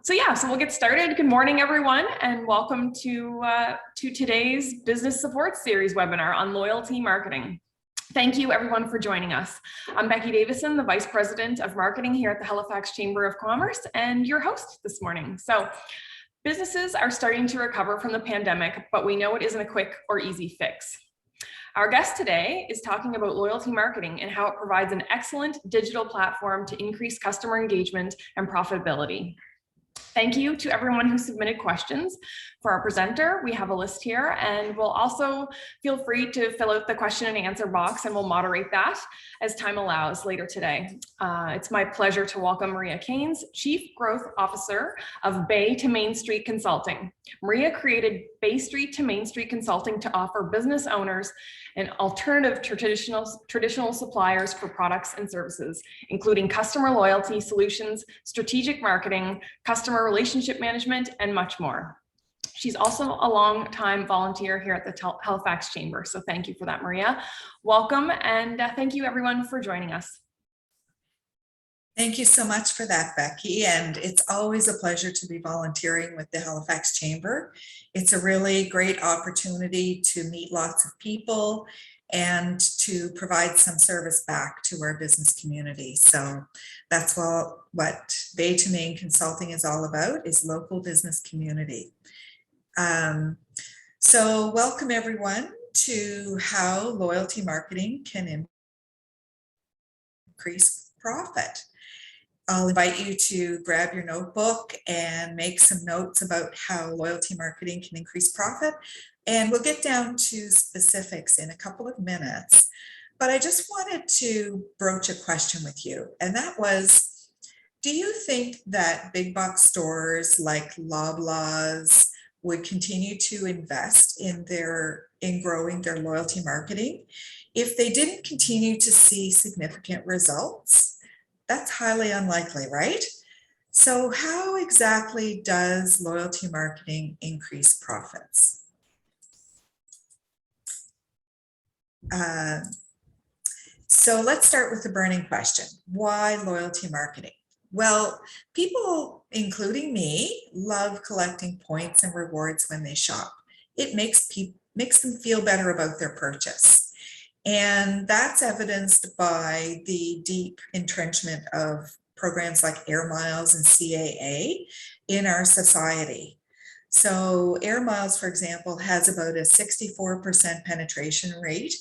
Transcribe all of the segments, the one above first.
So we'll get started. Good morning, everyone, and welcome to today's Business Support Series webinar on loyalty marketing. Thank you, everyone, for joining us. I'm Becky Davison, the Vice President of Marketing here at the Halifax Chamber of Commerce, and your host this morning. So, businesses are starting to recover from the pandemic, but we know it isn't a quick or easy fix. Our guest today is talking about loyalty marketing and how it provides an excellent digital platform to increase customer engagement and profitability. Thank you to everyone who submitted questions. For our presenter, we have a list here, and we'll also feel free to fill out the question and answer box, and we'll moderate that as time allows later today. It's my pleasure to welcome Maria Caines, Chief Growth Officer of Bay to Main Street Consulting. Maria created Bay Street to Main Street Consulting to offer business owners an alternative to traditional suppliers for products and services, including customer loyalty solutions, strategic marketing, customer relationship management, and much more. She's also a long-time volunteer here at the Halifax Chamber, so thank you for that, Maria. Welcome, and thank you, everyone, for joining us. Thank you so much for that, Becky, and it's always a pleasure to be volunteering with the Halifax Chamber. It's a really great opportunity to meet lots of people and to provide some service back to our business community. So that's what Bay to Main Consulting is all about, is local business community. So welcome everyone to how loyalty marketing can increase profit. I'll invite you to grab your notebook and make some notes about how loyalty marketing can increase profit. And we'll get down to specifics in a couple of minutes. But I just wanted to broach a question with you. And that was, do you think that big box stores like Loblaws would continue to invest in growing their loyalty marketing if they didn't continue to see significant results? That's highly unlikely, right? So how exactly does loyalty marketing increase profits? So let's start with the burning question. Why loyalty marketing? Well, people, including me, love collecting points and rewards when they shop. It makes them feel better about their purchase. And that's evidenced by the deep entrenchment of programs like Air Miles and CAA in our society. So Air Miles, for example, has about a 64% penetration rate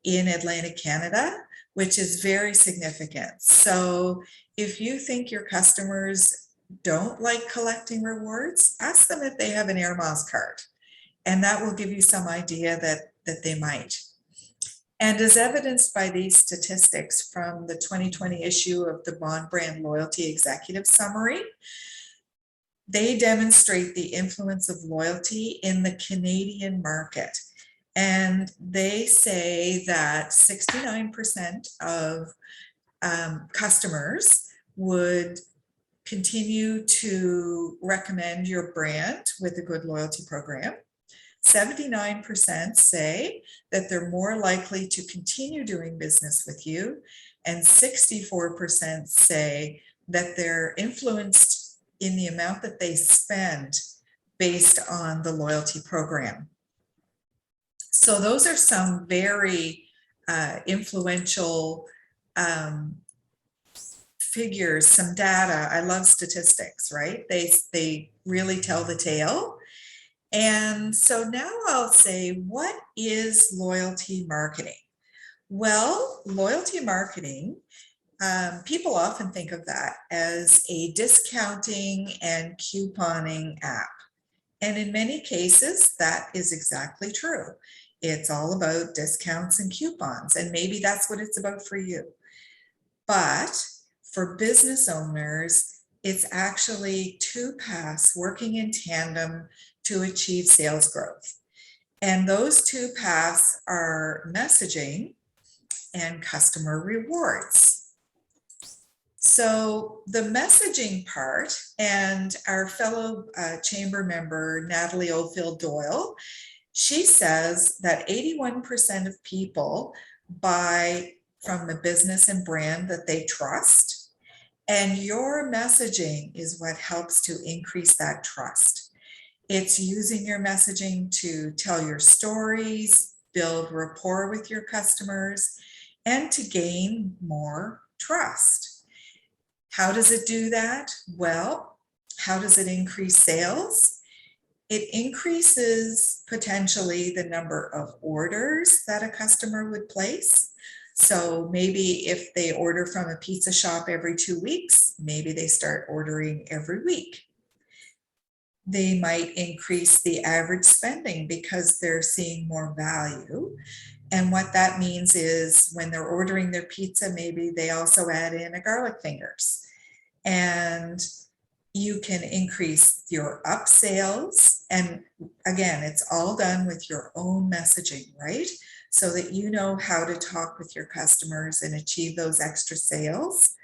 in Atlantic Canada, which is very significant. So if you think your customers don't like collecting rewards, ask them if they have an Air Miles card, and that will give you some idea that they might. And as evidenced by these statistics from the 2020 issue of the Bond Brand Loyalty Executive Summary, they demonstrate the influence of loyalty in the Canadian market. And they say that 69% of customers would continue to recommend your brand with a good loyalty program. 79% say that they're more likely to continue doing business with you, and 64% say that they're influenced in the amount that they spend based on the loyalty program. So those are some very influential figures, some data. I love statistics, right? They really tell the tale. And so now I'll say, what is loyalty marketing? Well, loyalty marketing, people often think of that as a discounting and couponing app. And in many cases, that is exactly true. It's all about discounts and coupons, and maybe that's what it's about for you. But for business owners, it's actually two paths working in tandem to achieve sales growth. And those two paths are messaging and customer rewards. So the messaging part, and our fellow chamber member, Natalie Oldfield Doyle, she says that 81% of people buy from a business and brand that they trust, And your messaging is what helps to increase that trust. It's using your messaging to tell your stories, build rapport with your customers, and to gain more trust. How does it do that? Well, how does it increase sales? It increases potentially the number of orders that a customer would place. So maybe if they order from a pizza shop every 2 weeks, maybe they start ordering every week. They might increase the average spending because they're seeing more value. And what that means is when they're ordering their pizza, maybe they also add in a garlic fingers. And you can increase your upsells. And again, it's all done with your own messaging, right? So that you know how to talk with your customers and achieve those extra sales.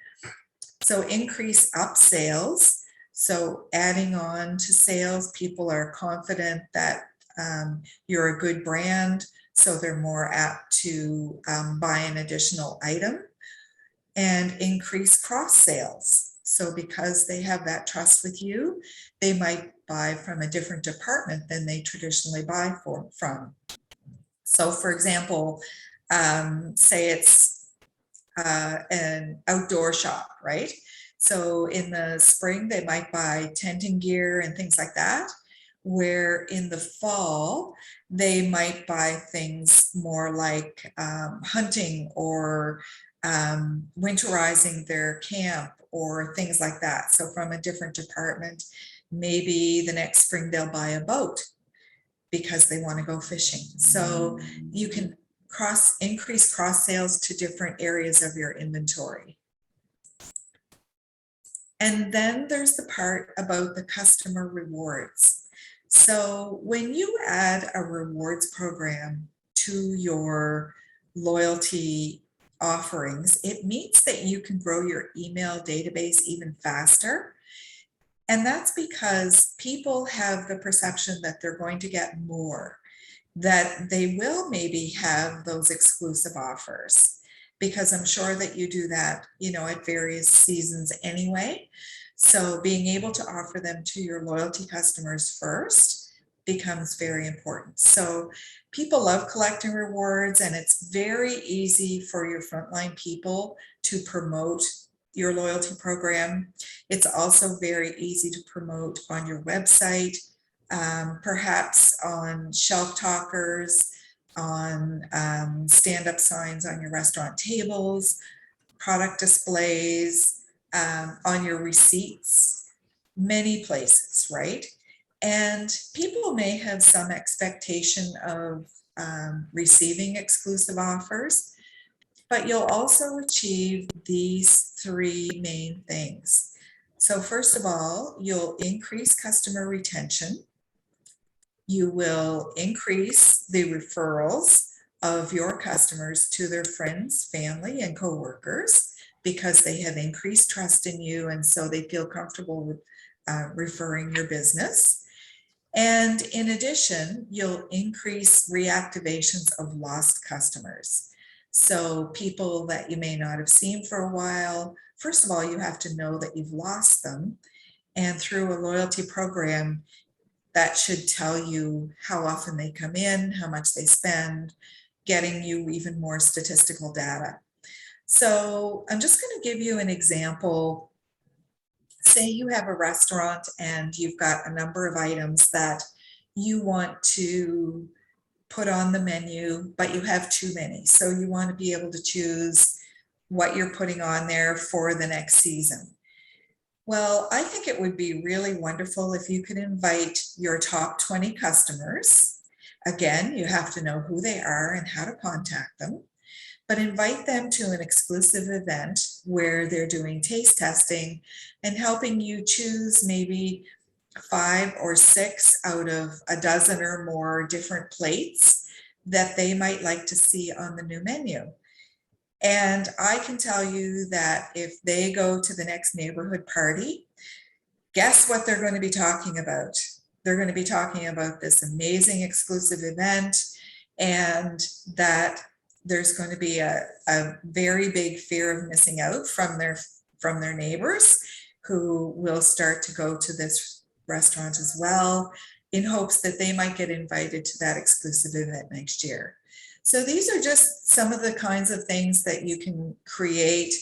So increase upsells. So adding on to sales, people are confident that you're a good brand, so they're more apt to buy an additional item. And increase cross sales. So because they have that trust with you, they might buy from a different department than they traditionally buy from. So for example, say it's an outdoor shop, right? So in the spring, they might buy tenting gear and things like that, where in the fall, they might buy things more like hunting or winterizing their camp or things like that. So from a different department, maybe the next spring they'll buy a boat because they want to go fishing. So you can increase cross sales to different areas of your inventory. And then there's the part about the customer rewards. So when you add a rewards program to your loyalty offerings, it means that you can grow your email database even faster. And that's because people have the perception that they're going to get more, that they will maybe have those exclusive offers, because I'm sure that you do that, at various seasons anyway. So being able to offer them to your loyalty customers first becomes very important. So people love collecting rewards, and it's very easy for your frontline people to promote your loyalty program. It's also very easy to promote on your website, perhaps on shelf talkers, on stand-up signs on your restaurant tables, product displays, on your receipts, many places, right? And people may have some expectation of receiving exclusive offers, but you'll also achieve these three main things. So first of all, you'll increase customer retention. You will increase the referrals of your customers to their friends, family, and coworkers because they have increased trust in you, and so they feel comfortable with referring your business. And in addition, you'll increase reactivations of lost customers. So people that you may not have seen for a while, first of all, you have to know that you've lost them. And through a loyalty program, that should tell you how often they come in, how much they spend, getting you even more statistical data. So I'm just going to give you an example. Say you have a restaurant and you've got a number of items that you want to put on the menu, but you have too many. So you want to be able to choose what you're putting on there for the next season. Well, I think it would be really wonderful if you could invite your top 20 customers. Again, you have to know who they are and how to contact them, but invite them to an exclusive event where they're doing taste testing and helping you choose maybe 5 or 6 out of a dozen or more different plates that they might like to see on the new menu. And I can tell you that if they go to the next neighborhood party, guess what they're going to be talking about? They're going to be talking about this amazing exclusive event, and that there's going to be a very big fear of missing out from from their neighbors who will start to go to this restaurant as well, in hopes that they might get invited to that exclusive event next year. So these are just some of the kinds of things that you can create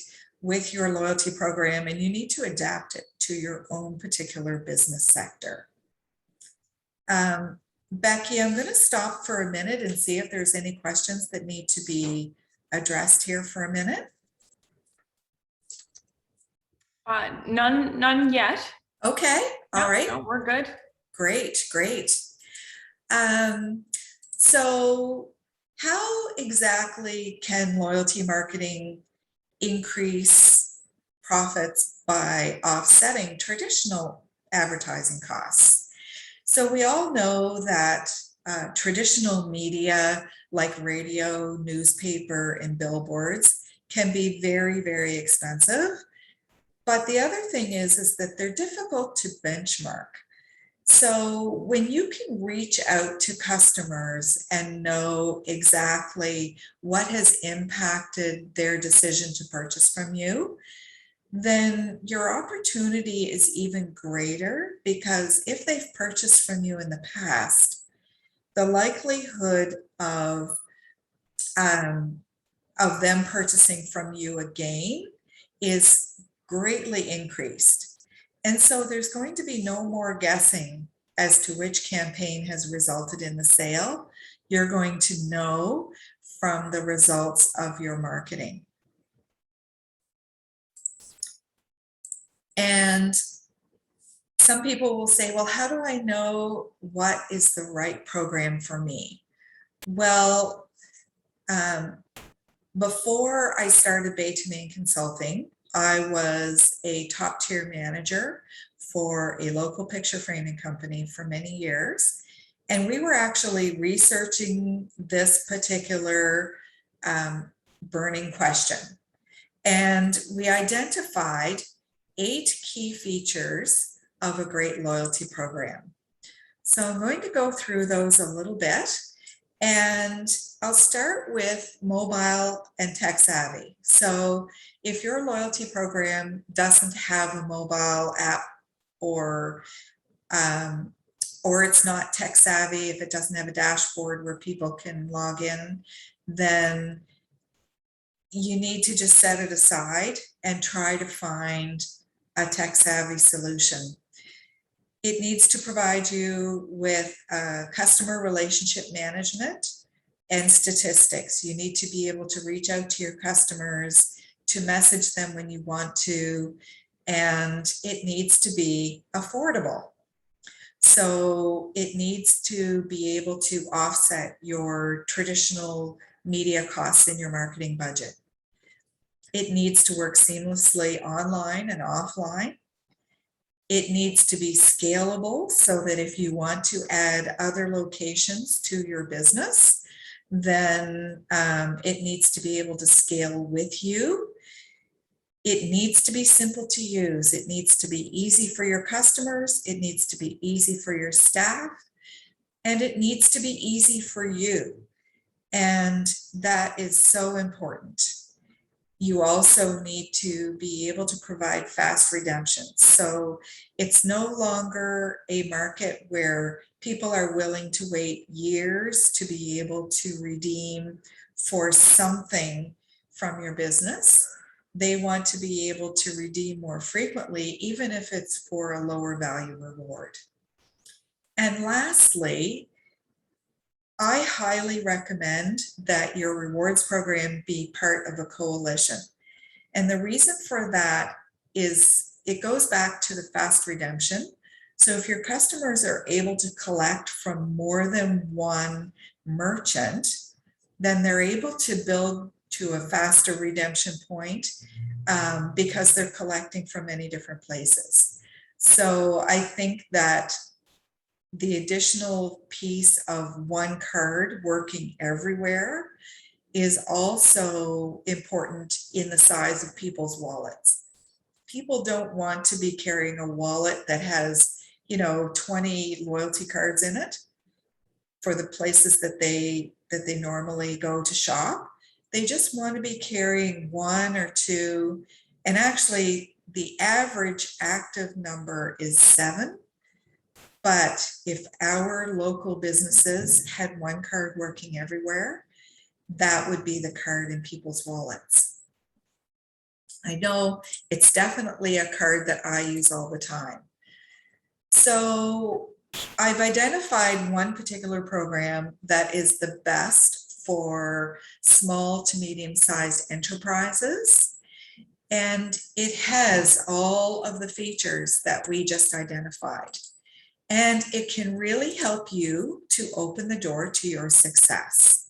with your loyalty program, and you need to adapt it to your own particular business sector. Becky, I'm going to stop for a minute and see if there's any questions that need to be addressed here for a minute. None yet. Okay, all right. No, we're good. Great. So how exactly can loyalty marketing increase profits by offsetting traditional advertising costs? So we all know that traditional media like radio, newspaper, and billboards can be very, very expensive. But the other thing is that they're difficult to benchmark. So when you can reach out to customers and know exactly what has impacted their decision to purchase from you, then your opportunity is even greater, because if they've purchased from you in the past, the likelihood of them purchasing from you again is greatly increased. And so there's going to be no more guessing as to which campaign has resulted in the sale. You're going to know from the results of your marketing. And some people will say, well, how do I know what is the right program for me? Well, before I started Bay to Main Consulting, I was a top tier manager for a local picture framing company for many years. And we were actually researching this particular burning question. And we identified 8 key features of a great loyalty program. So I'm going to go through those a little bit. And I'll start with mobile and tech savvy. So if your loyalty program doesn't have a mobile app, or it's not tech savvy, if it doesn't have a dashboard where people can log in, then you need to just set it aside and try to find a tech savvy solution. It needs to provide you with customer relationship management and statistics. You need to be able to reach out to your customers, to message them when you want to, and it needs to be affordable. So it needs to be able to offset your traditional media costs in your marketing budget. It needs to work seamlessly online and offline. It needs to be scalable, so that if you want to add other locations to your business, then it needs to be able to scale with you. It needs to be simple to use. It needs to be easy for your customers. It needs to be easy for your staff. And it needs to be easy for you. And that is so important. You also need to be able to provide fast redemptions. So it's no longer a market where people are willing to wait years to be able to redeem for something from your business. They want to be able to redeem more frequently, even if it's for a lower value reward. And lastly, I highly recommend that your rewards program be part of a coalition. And the reason for that is it goes back to the fast redemption. So if your customers are able to collect from more than one merchant, then they're able to build to a faster redemption point because they're collecting from many different places. So I think that the additional piece of one card working everywhere is also important in the size of people's wallets. People don't want to be carrying a wallet that has, 20 loyalty cards in it for the places that they normally go to shop. They just want to be carrying 1 or 2 And actually, the average active number is 7. But if our local businesses had one card working everywhere, that would be the card in people's wallets. I know it's definitely a card that I use all the time. So I've identified one particular program that is the best for small to medium-sized enterprises. And it has all of the features that we just identified. And it can really help you to open the door to your success.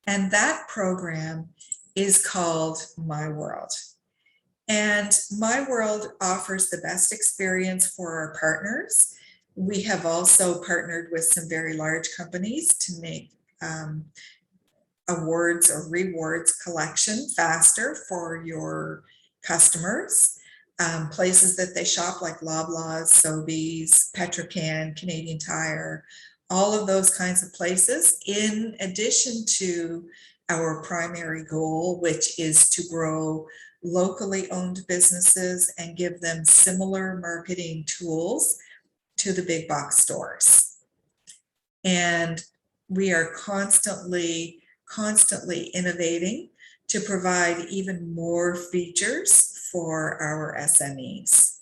And that program is called My World. And My World offers the best experience for our partners. We have also partnered with some very large companies to make awards or rewards collection faster for your customers. Places that they shop like Loblaws, Sobeys, Petrocan, Canadian Tire, all of those kinds of places, in addition to our primary goal, which is to grow locally owned businesses and give them similar marketing tools to the big box stores. And we are constantly innovating to provide even more features for our SMEs.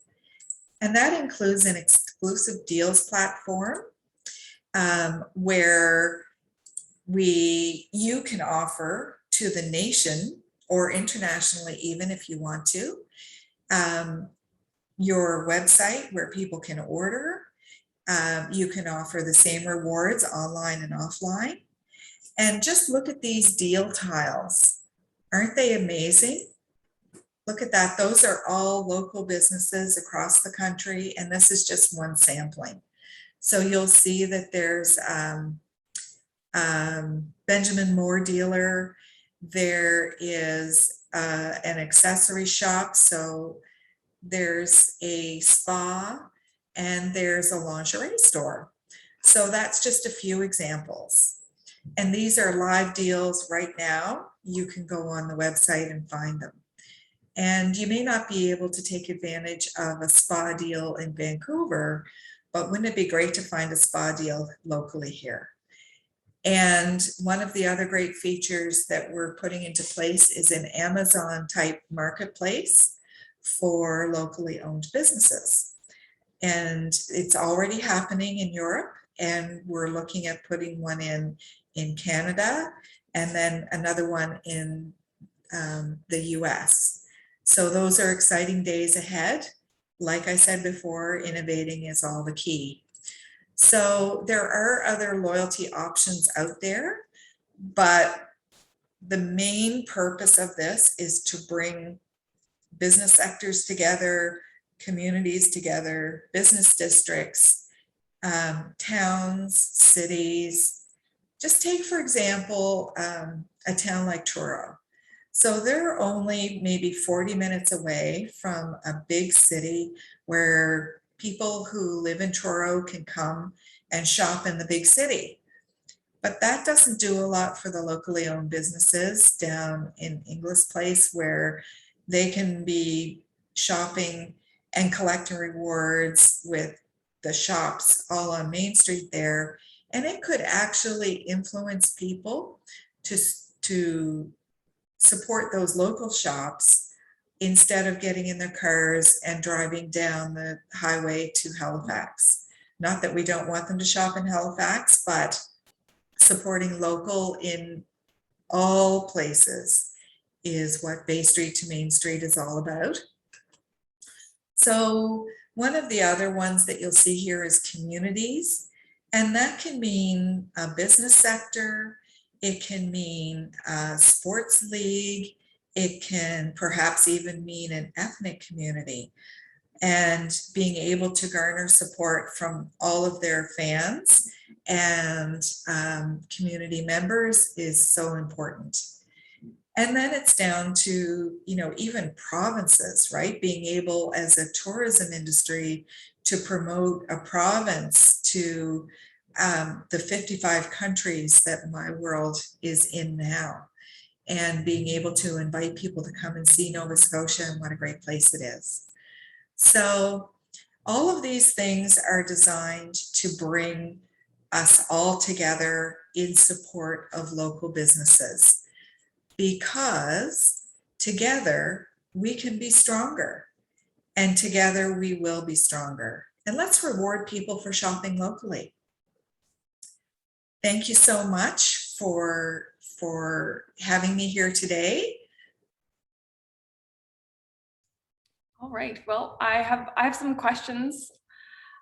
And that includes an exclusive deals platform where you can offer to the nation or internationally, even if you want to, your website where people can order. You can offer the same rewards online and offline. And just look at these deal tiles. Aren't they amazing? Look at that. Those are all local businesses across the country, and this is just one sampling. So you'll see that there's Benjamin Moore dealer. There is an accessory shop. So there's a spa and there's a lingerie store. So that's just a few examples. And these are live deals right now. You can go on the website and find them. And you may not be able to take advantage of a spa deal in Vancouver, but wouldn't it be great to find a spa deal locally here? And one of the other great features that we're putting into place is an Amazon type marketplace for locally owned businesses. And it's already happening in Europe, and we're looking at putting one in Canada, and then another one in the US. So those are exciting days ahead. Like I said before, innovating is all the key. So there are other loyalty options out there, but the main purpose of this is to bring business sectors together, communities together, business districts, towns, cities. Just take, for example, a town like Truro. So they're only maybe 40 minutes away from a big city where people who live in Truro can come and shop in the big city. But that doesn't do a lot for the locally owned businesses down in Inglis Place, where they can be shopping and collecting rewards with the shops all on Main Street there. And it could actually influence people to support those local shops instead of getting in their cars and driving down the highway to Halifax. Not that we don't want them to shop in Halifax, but supporting local in all places is what Bay Street to Main Street is all about. So one of the other ones that you'll see here is communities, and that can mean a business sector, it can mean a sports league, it can perhaps even mean an ethnic community. And being able to garner support from all of their fans and community members is so important. And then it's down to, even provinces, right? Being able as a tourism industry to promote a province to the 55 countries that My World is in now. and being able to invite people to come and see Nova Scotia and what a great place it is. So all of these things are designed to bring us all together in support of local businesses, because together we can be stronger, and together we will be stronger. And let's reward people for shopping locally. Thank you so much for having me here today. All right. Well, I have some questions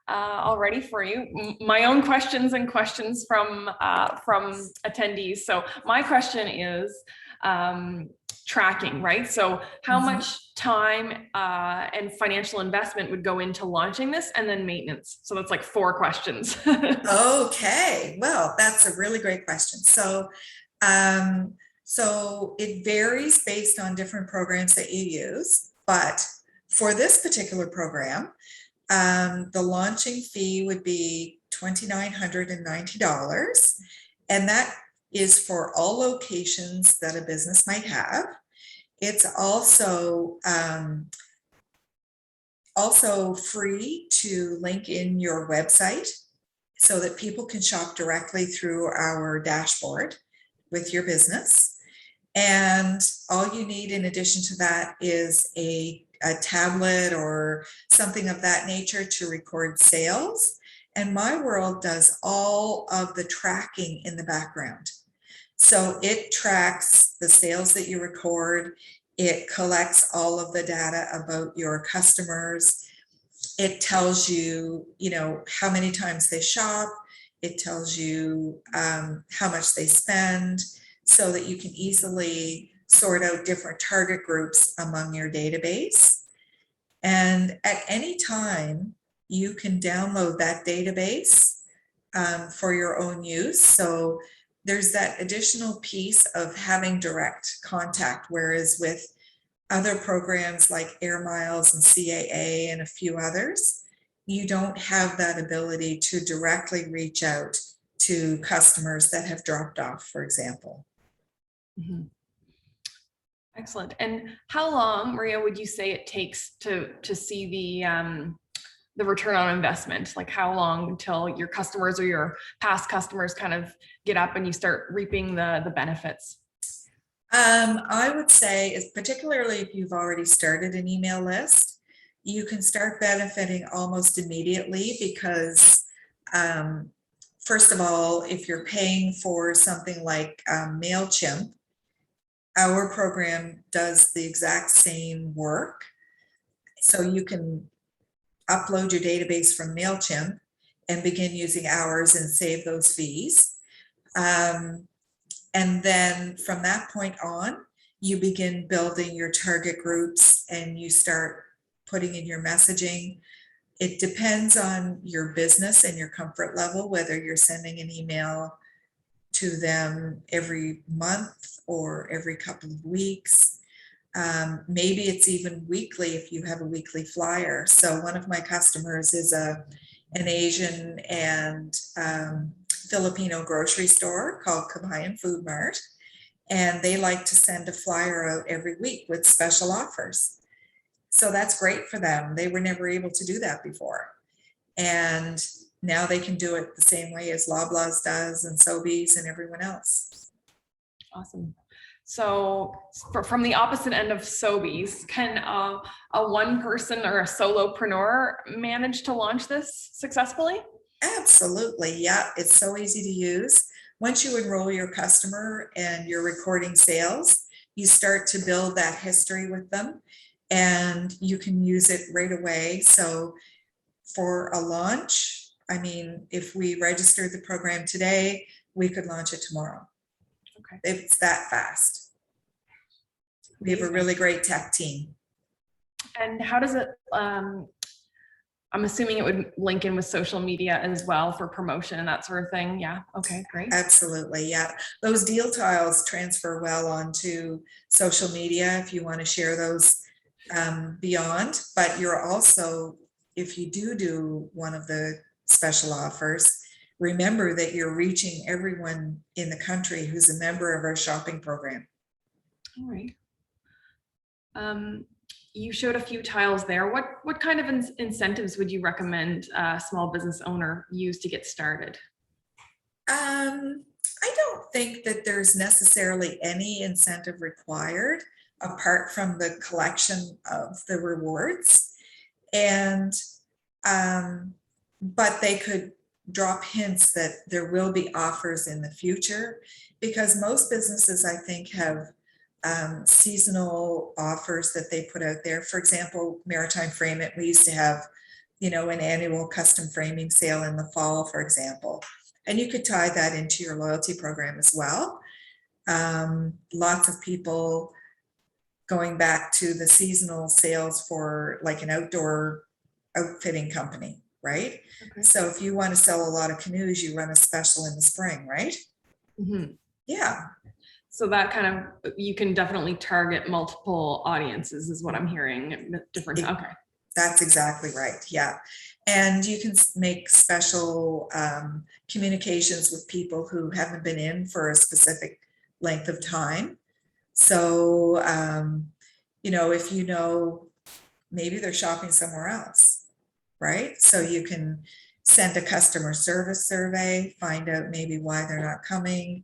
already for you. My own questions and questions from attendees. So my question is tracking, right? So how much time and financial investment would go into launching this, and then maintenance? So that's like 4 questions. Okay, well, that's a really great question. So so it varies based on different programs that you use, but for this particular program, the launching fee would be $2,990, and that is for all locations that a business might have. It's also free to link in your website so that people can shop directly through our dashboard with your business. And all you need in addition to that is a tablet or something of that nature to record sales. And My World does all of the tracking in the background. So it tracks the sales that you record. It collects all of the data about your customers. It tells you, how many times they shop. It tells you how much they spend, so that you can easily sort out different target groups among your database. And at any time, you can download that database for your own use. So there's that additional piece of having direct contact, whereas with other programs like Air Miles and CAA and a few others, you don't have that ability to directly reach out to customers that have dropped off, for example. Mm-hmm. Excellent. And how long, Maria, would you say it takes to see the return on investment? Like how long until your customers or your past customers kind of get up and you start reaping the benefits? I would say, particularly if you've already started an email list, you can start benefiting almost immediately, because first of all, if you're paying for something like MailChimp, our program does the exact same work. So you can upload your database from MailChimp and begin using ours and save those fees. And then from that point on, you begin building your target groups and you start putting in your messaging. It depends on your business and your comfort level, whether you're sending an email to them every month or every couple of weeks. Maybe it's even weekly if you have a weekly flyer. So one of my customers is an Asian and Filipino grocery store called Kabayan Food Mart, and they like to send a flyer out every week with special offers. So that's great for them. They were never able to do that before, and now they can do it the same way as Loblaws does and Sobeys and everyone else. Awesome. So from the opposite end of Sobeys, can a one person or a solopreneur manage to launch this successfully? Absolutely. Yeah, it's so easy to use. Once you enroll your customer and you're recording sales, you start to build that history with them, and you can use it right away. So for a launch, I mean, if we registered the program today, we could launch it tomorrow. Okay. It's that fast. We have a really great tech team. And how does it, I'm assuming it would link in with social media as well for promotion and that sort of thing. Yeah. Okay, great. Absolutely. Yeah. Those deal tiles transfer well onto social media if you want to share those beyond. But you're also, if you do one of the special offers, remember that you're reaching everyone in the country who's a member of our shopping program. All right. You showed a few tiles there. What kind of incentives would you recommend a small business owner use to get started? I don't think that there's necessarily any incentive required apart from the collection of the rewards. And but they could drop hints that there will be offers in the future, because most businesses, I think, have seasonal offers that they put out there. For example, Maritime Frame It, we used to have, an annual custom framing sale in the fall, for example. And you could tie that into your loyalty program as well. Lots of people going back to the seasonal sales for like an outdoor outfitting company, right? Okay. So if you want to sell a lot of canoes, you run a special in the spring, right? Mm-hmm. Yeah. So that kind of, you can definitely target multiple audiences is what I'm hearing. Different. Okay. That's exactly right. Yeah. And you can make special communications with people who haven't been in for a specific length of time. So, if maybe they're shopping somewhere else, right? So you can send a customer service survey, find out maybe why they're not coming.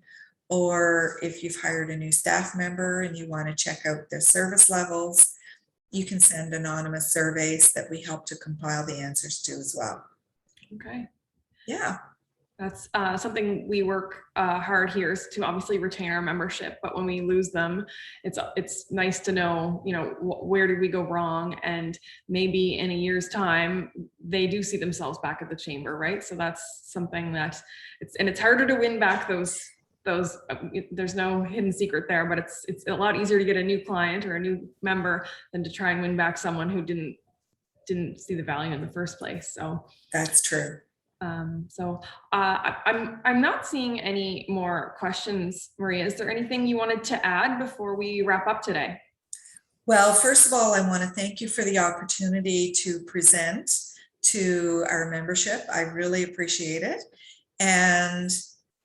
Or if you've hired a new staff member and you want to check out their service levels, you can send anonymous surveys that we help to compile the answers to as well. Okay. Yeah. That's something we work hard here is to obviously retain our membership, but when we lose them, it's nice to know, where did we go wrong, and maybe in a year's time they do see themselves back at the chamber, right? So that's something that it's harder to win back those. There's no hidden secret there, but it's a lot easier to get a new client or a new member than to try and win back someone who didn't see the value in the first place. So that's true. I'm not seeing any more questions. Maria, is there anything you wanted to add before we wrap up today? Well, first of all, I want to thank you for the opportunity to present to our membership. I really appreciate it. And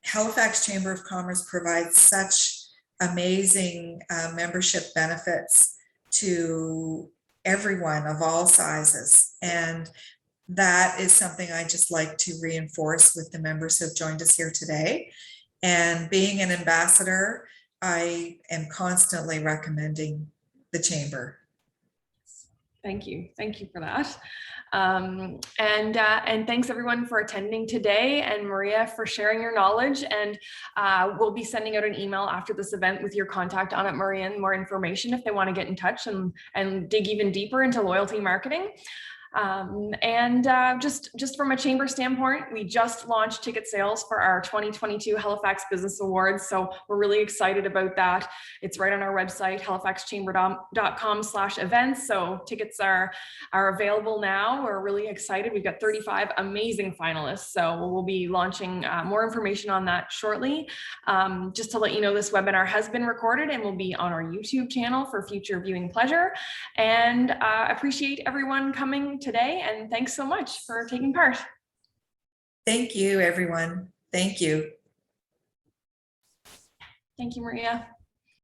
Halifax Chamber of Commerce provides such amazing membership benefits to everyone of all sizes. And that is something I just like to reinforce with the members who have joined us here today. And being an ambassador, I am constantly recommending the chamber. Thank you. Thank you for that. And thanks everyone for attending today, and Maria for sharing your knowledge. And we'll be sending out an email after this event with your contact on it, Maria, and more information if they want to get in touch and dig even deeper into loyalty marketing. Just from a chamber standpoint, we just launched ticket sales for our 2022 Halifax Business Awards. So we're really excited about that. It's right on our website, halifaxchamber.com/events. So tickets are available now. We're really excited. We've got 35 amazing finalists. So we'll be launching more information on that shortly. Just to let you know, this webinar has been recorded and will be on our YouTube channel for future viewing pleasure. And appreciate everyone coming today, and thanks so much for taking part. Thank you, everyone. Thank you. Thank you, Maria.